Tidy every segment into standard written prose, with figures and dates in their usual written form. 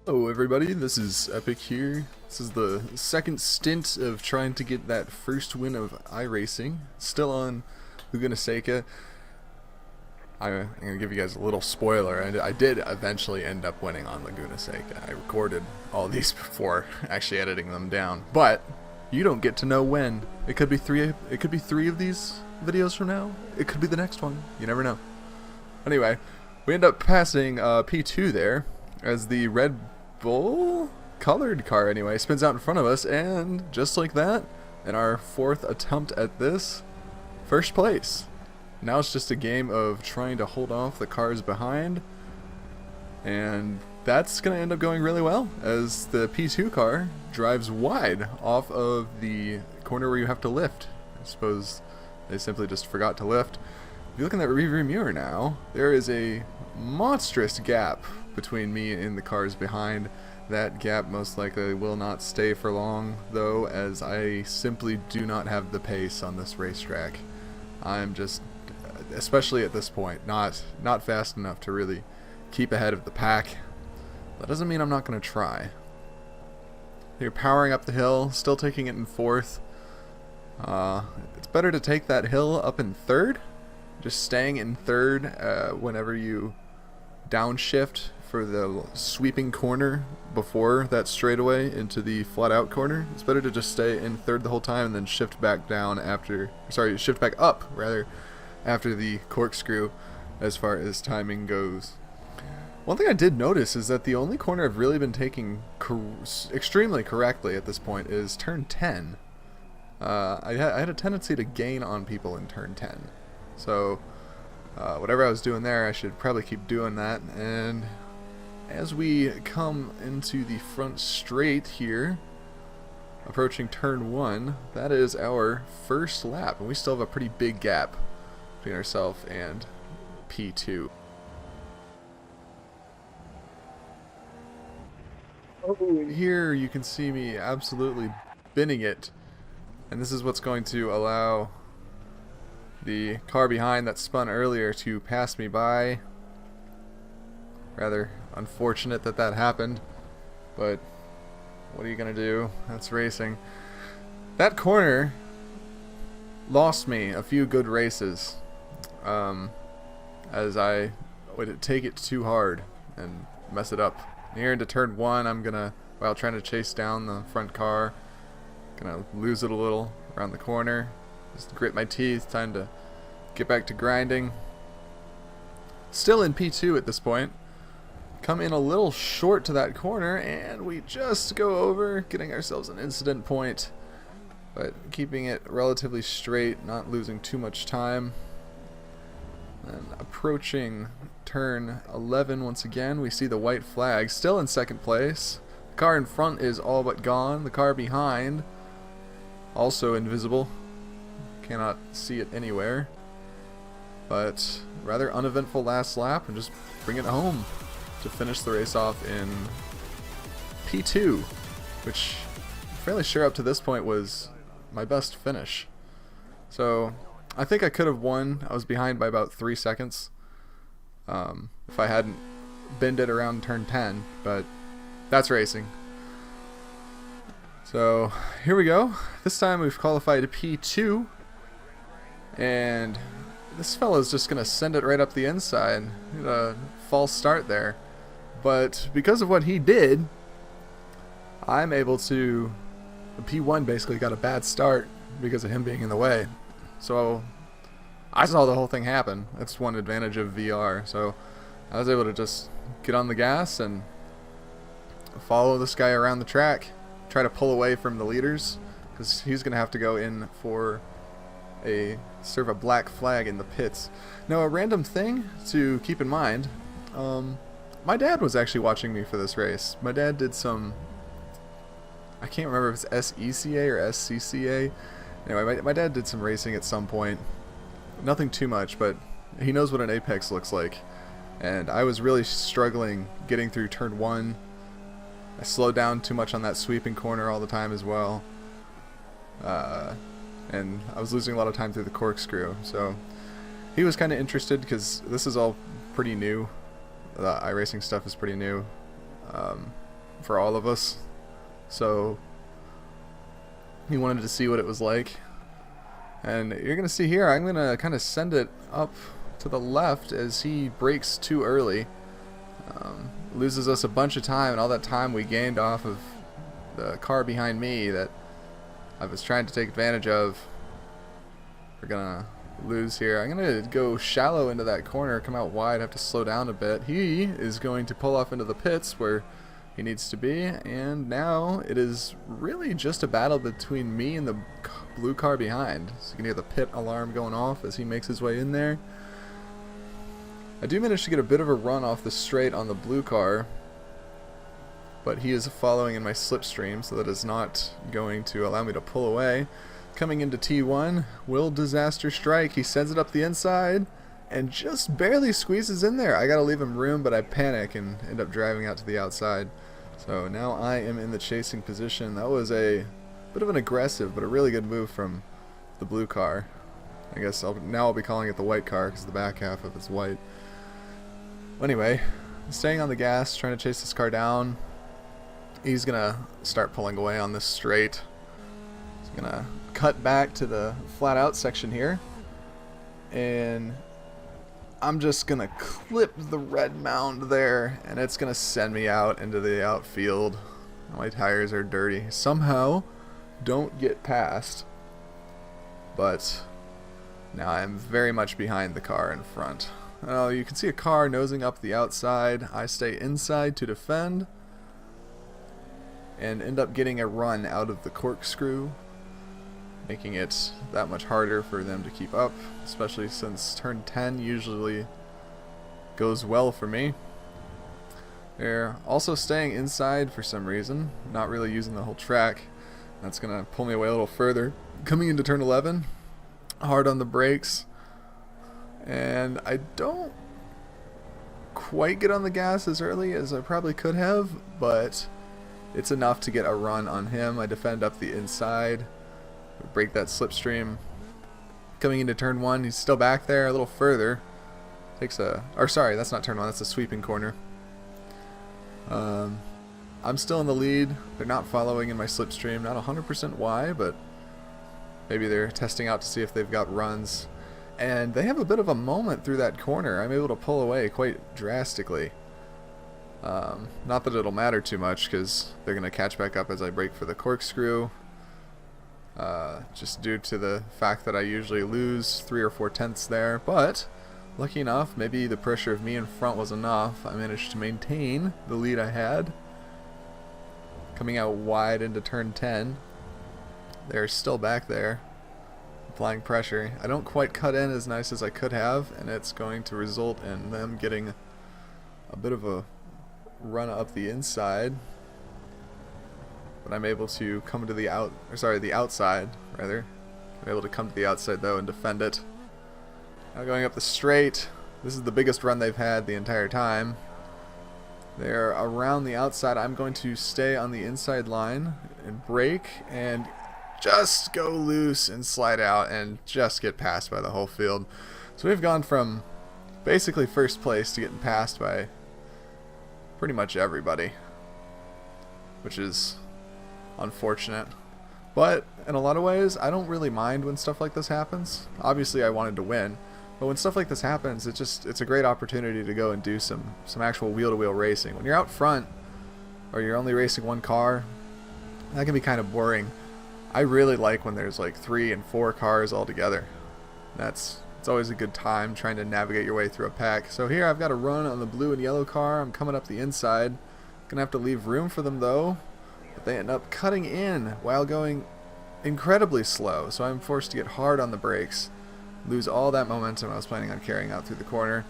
Hello everybody, this is Epic here. This is the second stint of trying to get that first win of iRacing. Still on Laguna Seca. I'm going to give you guys a little spoiler. I did eventually end up winning on Laguna Seca. I recorded all these before actually editing them down. But you don't get to know when. It could be three of these videos from now. It could be the next one. You never know. Anyway, we end up passing P2 there as the Red Bull colored car anyway spins out in front of us, and just like that, in our fourth attempt at this, first place. Now it's just a game of trying to hold off the cars behind, and that's gonna end up going really well as the P2 car drives wide off of the corner where you have to lift. I suppose they simply just forgot to lift. If you look in that rearview mirror now, there is a monstrous gap between me and the cars behind. That gap most likely will not stay for long, though, as I simply do not have the pace on this racetrack. I'm just, especially at this point, not fast enough to really keep ahead of the pack. That doesn't mean I'm not going to try. You're powering up the hill, still taking it in fourth. It's better to take that hill up in third. Just staying in third whenever you downshift for the sweeping corner before that straightaway into the flat out corner. It's better to just stay in third the whole time and then shift back down after, shift back up rather, after the corkscrew as far as timing goes. One thing I did notice is that the only corner I've really been taking extremely correctly at this point is turn 10. I had a tendency to gain on people in turn 10. So whatever I was doing there, I should probably keep doing that. And as we come into the front straight here, approaching turn 1, that is our first lap, and we still have a pretty big gap between ourselves and P2. Here you can see me absolutely binning it, and this is what's going to allow the car behind that spun earlier to pass me by. Rather unfortunate that that happened, but what are you gonna do? That's racing. That corner lost me a few good races, as I would take it too hard and mess it up. Here into turn 1, I'm gonna, while trying to chase down the front car, gonna lose it a little around the corner. Just grit my teeth, time to get back to grinding. Still in P2 at this point. Come in a little short to that corner, and we just go over, getting ourselves an incident point, but keeping it relatively straight, not losing too much time. And approaching turn 11 once again, we see the white flag, still in second place. The car in front is all but gone. The car behind, also invisible. Cannot see it anywhere. But rather uneventful last lap, and just bring it home to finish the race off in P2, which I'm fairly sure up to this point was my best finish. So I think I could have won. I was behind by about 3 seconds if I hadn't binned it around turn 10, but that's racing. So here we go. This time we've qualified to P2, and this fella's just gonna send it right up the inside. A false start there, but because of what he did, I'm able to. P1 basically got a bad start because of him being in the way. So I saw the whole thing happen. That's one advantage of VR. So I was able to just get on the gas and follow this guy around the track, try to pull away from the leaders, because he's gonna have to go in for a serve a black flag in the pits. Now, a random thing to keep in mind, my dad was actually watching me for this race. My dad did some, I can't remember if it's SECA or SCCA. Anyway, my dad did some racing at some point. Nothing too much, but he knows what an apex looks like. And I was really struggling getting through turn 1. I slowed down too much on that sweeping corner all the time as well. And I was losing a lot of time through the corkscrew. So he was kind of interested because this is all pretty new. The iRacing stuff is pretty new. for all of us. So he wanted to see what it was like. And you're going to see here, I'm going to kind of send it up to the left as he brakes too early. Loses us a bunch of time, and all that time we gained off of the car behind me that I was trying to take advantage of. We're going to lose here. I'm going to go shallow into that corner, come out wide, have to slow down a bit. He is going to pull off into the pits where he needs to be, and now it is really just a battle between me and the blue car behind. So you can hear the pit alarm going off as he makes his way in there. I do manage to get a bit of a run off the straight on the blue car, but he is following in my slipstream, so that is not going to allow me to pull away. Coming into T1, will disaster strike? He sends it up the inside and just barely squeezes in there. I gotta leave him room, but I panic and end up driving out to the outside. So now I am in the chasing position. That was a bit of an aggressive but a really good move from the blue car. I guess now I'll be calling it the white car because the back half of it's white. Anyway, staying on the gas, trying to chase this car down. He's gonna start pulling away on this straight. He's gonna cut back to the flat out section here, and I'm just gonna clip the red mound there, and it's gonna send me out into the outfield. My tires are dirty. Somehow don't get past, but now I'm very much behind the car in front. You can see a car nosing up the outside. I stay inside to defend and end up getting a run out of the Corkscrew, making it that much harder for them to keep up, especially since turn 10 usually goes well for me. They're also staying inside for some reason, not really using the whole track. That's going to pull me away a little further. Coming into turn 11, hard on the brakes, and I don't quite get on the gas as early as I probably could have, but it's enough to get a run on him. I defend up the inside, break that slipstream. Coming into turn 1, he's still back there a little further. Sorry, that's not turn 1, that's a sweeping corner. I'm still in the lead. They're not following in my slipstream. Not 100% why, but maybe they're testing out to see if they've got runs. And they have a bit of a moment through that corner. I'm able to pull away quite drastically. Not that it'll matter too much, because they're going to catch back up as I brake for the Corkscrew. Just due to the fact that I usually lose 3 or 4 tenths there. But lucky enough, maybe the pressure of me in front was enough. I managed to maintain the lead I had. Coming out wide into turn 10. They're still back there, applying pressure. I don't quite cut in as nice as I could have, and it's going to result in them getting a bit of a run up the inside. But I'm able to come to the outside rather. I'm able to come to the outside though and defend it. Now going up the straight. This is the biggest run they've had the entire time. They're around the outside. I'm going to stay on the inside line and brake and just go loose and slide out and just get passed by the whole field. So we've gone from basically first place to getting passed by pretty much everybody, which is unfortunate. But in a lot of ways, I don't really mind when stuff like this happens. Obviously I wanted to win, but when stuff like this happens, it's a great opportunity to go and do some actual wheel-to-wheel racing. When you're out front, or you're only racing one car, that can be kind of boring. I really like when there's like 3 and 4 cars all together. It's always a good time trying to navigate your way through a pack. So here I've got a run on the blue and yellow car. I'm coming up the inside. Gonna have to leave room for them though. But they end up cutting in while going incredibly slow. So I'm forced to get hard on the brakes. Lose all that momentum I was planning on carrying out through the corner.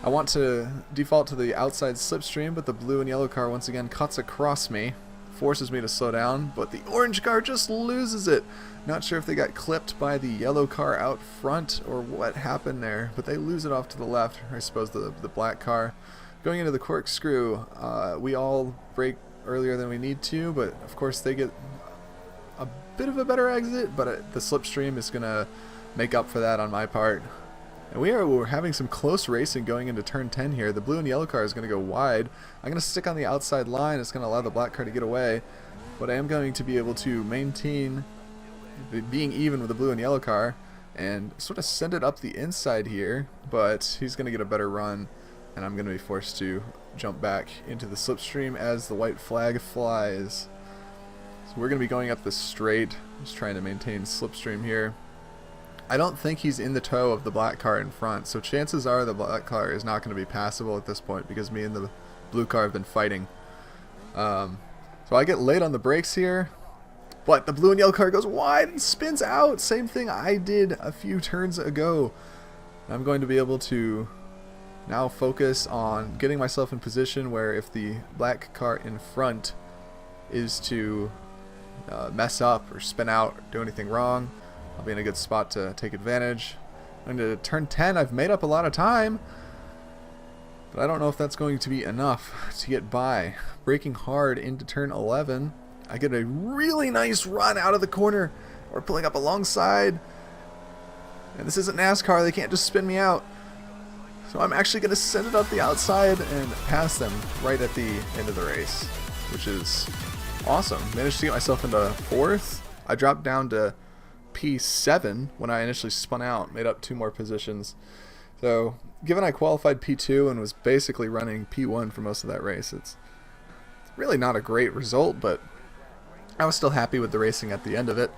I want to default to the outside slipstream, but the blue and yellow car once again cuts across me. Forces me to slow down, but the orange car just loses it. Not sure if they got clipped by the yellow car out front or what happened there, but they lose it off to the left, or I suppose the black car. Going into the Corkscrew, we all brake earlier than we need to, but of course they get a bit of a better exit, but the slipstream is going to make up for that on my part. And we're having some close racing going into turn 10 here. The blue and yellow car is going to go wide. I'm going to stick on the outside line. It's going to allow the black car to get away. But I am going to be able to maintain being even with the blue and yellow car and sort of send it up the inside here. But he's going to get a better run, and I'm going to be forced to jump back into the slipstream as the white flag flies. So we're going to be going up the straight, just trying to maintain slipstream here. I don't think he's in the tow of the black car in front, so chances are the black car is not going to be passable at this point because me and the blue car have been fighting. So I get late on the brakes here, but the blue and yellow car goes wide and spins out. Same thing I did a few turns ago. I'm going to be able to now focus on getting myself in position where if the black car in front is to mess up or spin out or do anything wrong, I'll be in a good spot to take advantage. Into turn 10, I've made up a lot of time, but I don't know if that's going to be enough to get by. Braking hard into turn 11, I get a really nice run out of the corner. We're pulling up alongside, and this isn't NASCAR, they can't just spin me out. So I'm actually going to send it up the outside and pass them right at the end of the race, which is awesome. Managed to get myself into 4th. I dropped down to P7 when I initially spun out, made up 2 more positions. So given I qualified P2 and was basically running P1 for most of that race, it's really not a great result, but I was still happy with the racing at the end of it.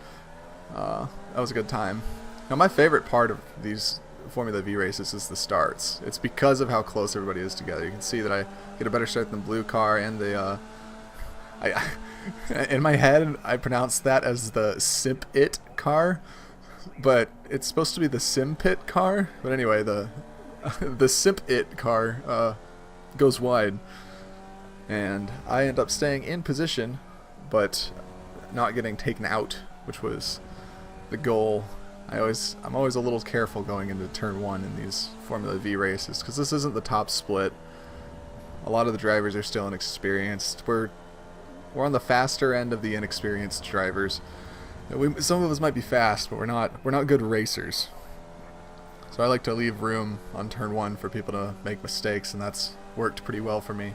That was a good time. Now my favorite part of these Formula V races is the starts. It's because of how close everybody is together. You can see that I get a better start than the blue car, and the in my head I pronounced that as the Simp It car, but it's supposed to be the Sim Pit car. But anyway, the Simp It car goes wide, and I end up staying in position but not getting taken out, which was the goal. I'm always a little careful going into turn 1 in these Formula V races because this isn't the top split. A lot of the drivers are still inexperienced. We're on the faster end of the inexperienced drivers. Some of us might be fast, but we're not good racers. So I like to leave room on turn 1 for people to make mistakes, and that's worked pretty well for me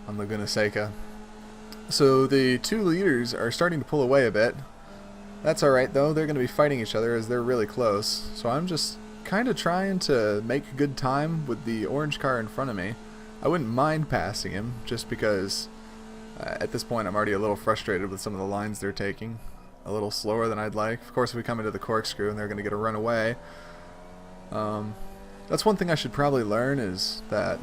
on Laguna Seca. So the 2 leaders are starting to pull away a bit. That's alright though, they're going to be fighting each other as they're really close. So I'm just kind of trying to make good time with the orange car in front of me. I wouldn't mind passing him just because at this point I'm already a little frustrated with some of the lines they're taking. A little slower than I'd like. Of course, if we come into the corkscrew and they're going to get a run away. That's one thing I should probably learn, is that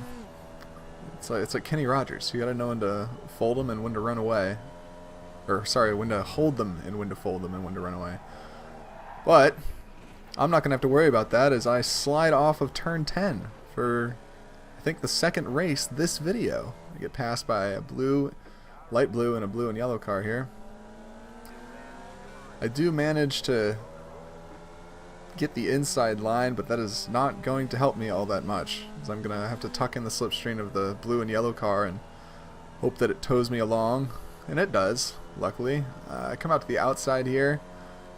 it's like Kenny Rogers. You got to know when to fold them and when to run away. Or sorry, when to hold them and when to fold them and when to run away. But I'm not going to have to worry about that as I slide off of turn 10 for I think the second race this video. I get passed by a blue, light blue, and a blue and yellow car here. I do manage to get the inside line, but that is not going to help me all that much, as I'm going to have to tuck in the slipstream of the blue and yellow car and hope that it tows me along, and it does, luckily. I come out to the outside here,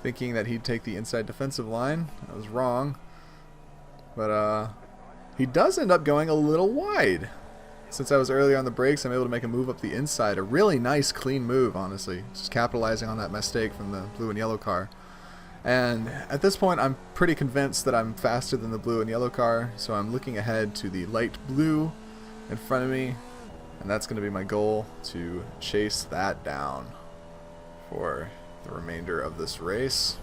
thinking that he'd take the inside defensive line. I was wrong, but he does end up going a little wide. Since I was early on the brakes, I'm able to make a move up the inside. A really nice, clean move, honestly. Just capitalizing on that mistake from the blue and yellow car. And at this point, I'm pretty convinced that I'm faster than the blue and yellow car, so I'm looking ahead to the light blue in front of me, and that's going to be my goal, to chase that down for the remainder of this race.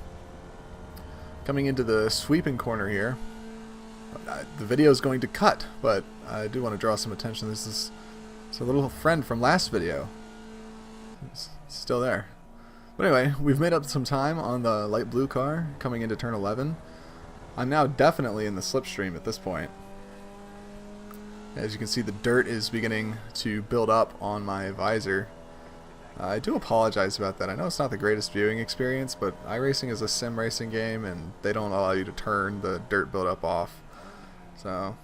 Coming into the sweeping corner here. The video is going to cut, but I do want to draw some attention. This is a little friend from last video. It's still there. But anyway, we've made up some time on the light blue car coming into turn 11. I'm now definitely in the slipstream at this point. As you can see, the dirt is beginning to build up on my visor. I do apologize about that. I know it's not the greatest viewing experience, but iRacing is a sim racing game, and they don't allow you to turn the dirt buildup off. So,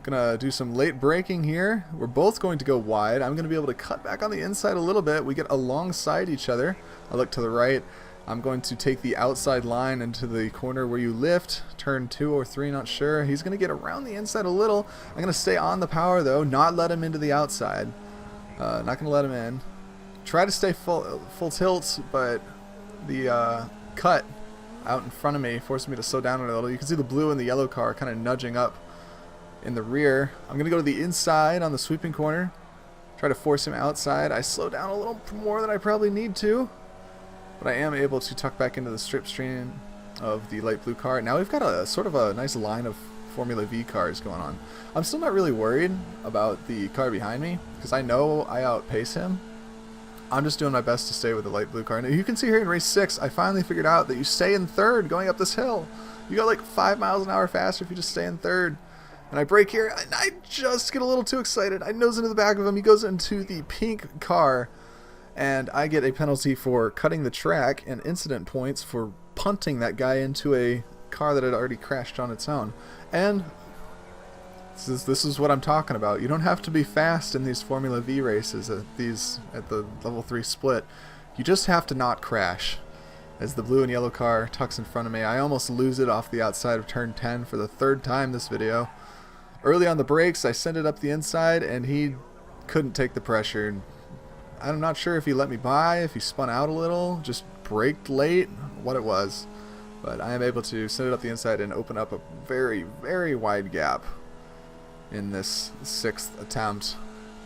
gonna do some late braking here. We're both going to go wide. I'm gonna be able to cut back on the inside a little bit. We get alongside each other. I look to the right, I'm going to take the outside line into the corner where you lift, turn 2 or 3, not sure. He's going to get around the inside a little. I'm going to stay on the power though, not let him into the outside. Not going to let him in. Try to stay full tilt, but the cut out in front of me forced me to slow down a little. You can see the blue and the yellow car kind of nudging up in the rear. I'm going to go to the inside on the sweeping corner. Try to force him outside. I slow down a little more than I probably need to, but I am able to tuck back into the slipstream of the light blue car. Now we've got a sort of a nice line of Formula V cars going on. I'm still not really worried about the car behind me because I know I outpace him. I'm just doing my best to stay with the light blue car. Now you can see here in race 6, I finally figured out that you stay in third going up this hill. You go like 5 miles an hour faster if you just stay in third. And I brake here, and I just get a little too excited. I nose into the back of him. He goes into the pink car, and I get a penalty for cutting the track and incident points for punting that guy into a car that had already crashed on its own. And this is what I'm talking about. You don't have to be fast in these Formula V races at the level 3 split. You just have to not crash. As the blue and yellow car tucks in front of me, I almost lose it off the outside of turn 10 for the 3rd time this video. Early on the brakes, I sent it up the inside, and he couldn't take the pressure. I'm not sure if he let me by, if he spun out a little, just braked late, what it was. But I am able to send it up the inside and open up a very, very wide gap in this 6th attempt.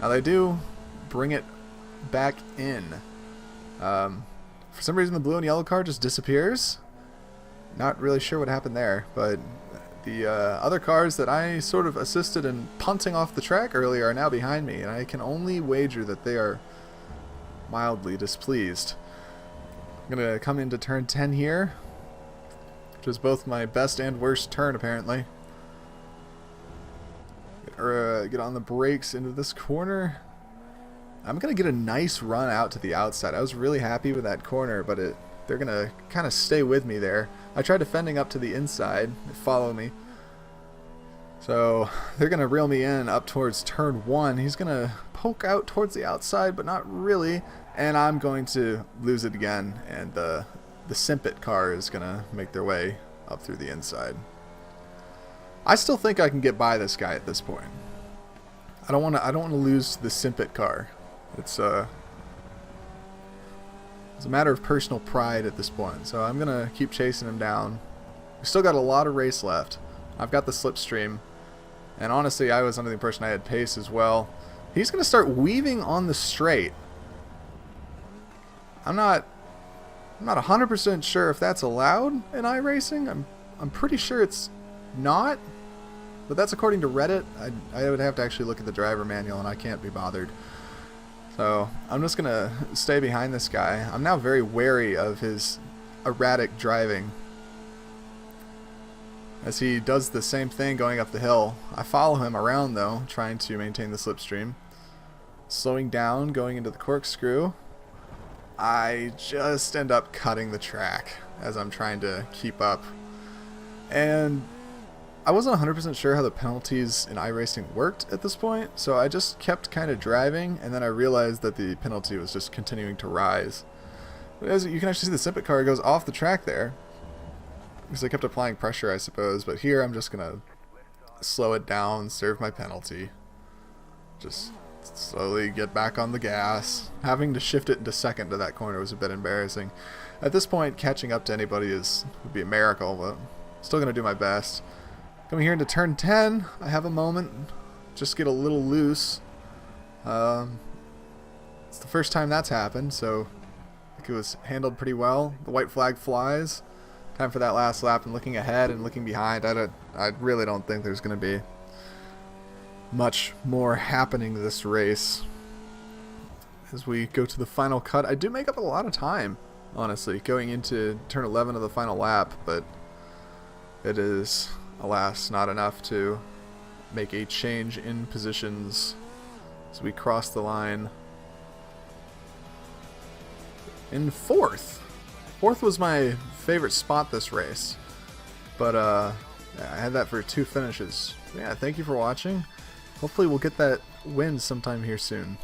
Now they do bring it back in. For some reason the blue and yellow car just disappears. Not really sure what happened there, but the other cars that I sort of assisted in punting off the track earlier are now behind me, and I can only wager that they are mildly displeased. I'm going to come into turn 10 here, which is both my best and worst turn apparently. Get on the brakes into this corner. I'm going to get a nice run out to the outside. I was really happy with that corner, but they're going to kind of stay with me there. I tried defending up to the inside. They follow me. So they're going to reel me in up towards turn 1. He's going to poke out towards the outside, but not really. And I'm going to lose it again. And the Simpet car is going to make their way up through the inside. I still think I can get by this guy at this point. I don't want to lose the Simpet car. It's a matter of personal pride at this point, so I'm gonna keep chasing him down. We still got a lot of race left. I've got the slipstream, and honestly I was under the impression I had pace as well. He's gonna start weaving on the straight. I'm not 100% sure if that's allowed in iRacing. I'm pretty sure it's not, but that's according to Reddit. I would have to actually look at the driver manual, and I can't be bothered. So I'm just going to stay behind this guy. I'm now very wary of his erratic driving as he does the same thing going up the hill. I follow him around though, trying to maintain the slipstream. Slowing down, going into the corkscrew. I just end up cutting the track as I'm trying to keep up. And I wasn't 100% sure how the penalties in iRacing worked at this point, so I just kept kind of driving, and then I realized that the penalty was just continuing to rise. But as you can actually see, the Simpet car goes off the track there, because I kept applying pressure, I suppose, but here I'm just going to slow it down, serve my penalty. Just slowly get back on the gas. Having to shift it into second to that corner was a bit embarrassing. At this point, catching up to anybody would be a miracle, but still going to do my best. Coming here into turn 10, I have a moment, just get a little loose. It's the first time that's happened, so I think it was handled pretty well. The white flag flies. Time for that last lap, and looking ahead and looking behind, I really don't think there's going to be much more happening this race. As we go to the final cut, I do make up a lot of time, honestly, going into turn 11 of the final lap, but it is, alas, not enough to make a change in positions as we cross the line in fourth. Fourth was my favorite spot this race, but I had that for 2 finishes. Yeah, thank you for watching. Hopefully we'll get that win sometime here soon.